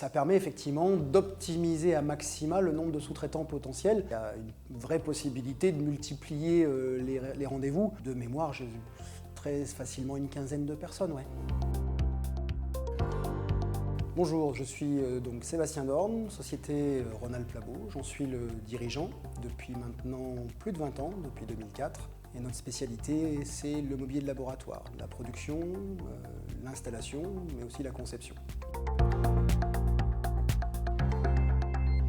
Ça permet effectivement d'optimiser à maxima le nombre de sous-traitants potentiels. Il y a une vraie possibilité de multiplier les rendez-vous. De mémoire, j'ai très facilement une quinzaine de personnes. Ouais. Bonjour, je suis donc Sébastien Dorn, société Ronald Plabo. J'en suis le dirigeant depuis maintenant plus de 20 ans, depuis 2004. Et notre spécialité, c'est le mobilier de laboratoire, la production, l'installation, mais aussi la conception.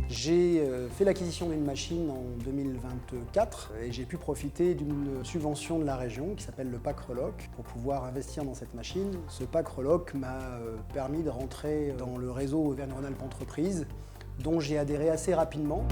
J'ai fait l'acquisition d'une machine en 2024 et j'ai pu profiter d'une subvention de la région qui s'appelle le PAC Reloc pour pouvoir investir dans cette machine. Ce PAC Reloc m'a permis de rentrer dans le réseau Auvergne-Rhône-Alpes Entreprises dont j'ai adhéré assez rapidement.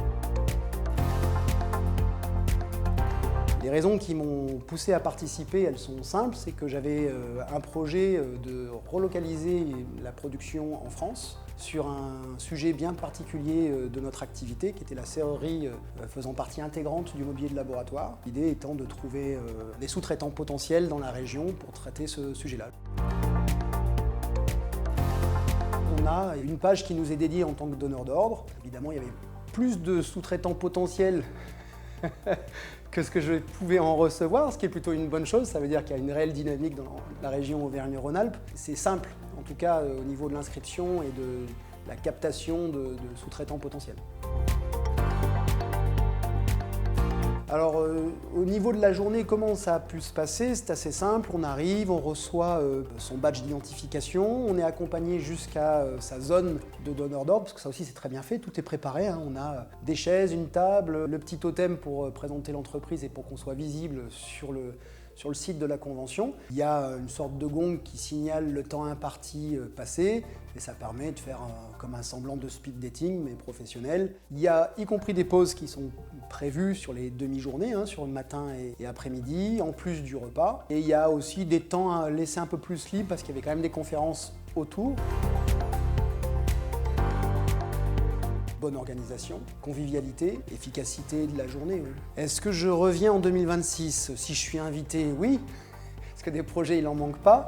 Les raisons qui m'ont poussé à participer, elles sont simples, c'est que j'avais un projet de relocaliser la production en France sur un sujet bien particulier de notre activité, qui était la serrurerie faisant partie intégrante du mobilier de laboratoire. L'idée étant de trouver des sous-traitants potentiels dans la région pour traiter ce sujet-là. On a une page qui nous est dédiée en tant que donneur d'ordre. Évidemment, il y avait plus de sous-traitants potentiels que ce que je pouvais en recevoir, ce qui est plutôt une bonne chose. Ça veut dire qu'il y a une réelle dynamique dans la région Auvergne-Rhône-Alpes. C'est simple, en tout cas au niveau de l'inscription et de la captation de sous-traitants potentiels. Alors au niveau de la journée, comment ça a pu se passer? C'est assez simple, on arrive, on reçoit son badge d'identification, on est accompagné jusqu'à sa zone de donneur d'ordre, parce que ça aussi c'est très bien fait, tout est préparé, hein. On a des chaises, une table, le petit totem pour présenter l'entreprise et pour qu'on soit visible sur le site de la convention. Il y a une sorte de gong qui signale le temps imparti passé et ça permet de faire comme un semblant de speed dating mais professionnel. Il y a y compris des pauses qui sont prévues sur les demi-journées, hein, sur le matin et après-midi, en plus du repas. Et il y a aussi des temps à laisser un peu plus libre parce qu'il y avait quand même des conférences autour. Bonne organisation, convivialité, efficacité de la journée. Oui. Est-ce que je reviens en 2026? Si je suis invité, oui, parce que des projets, il n'en manque pas.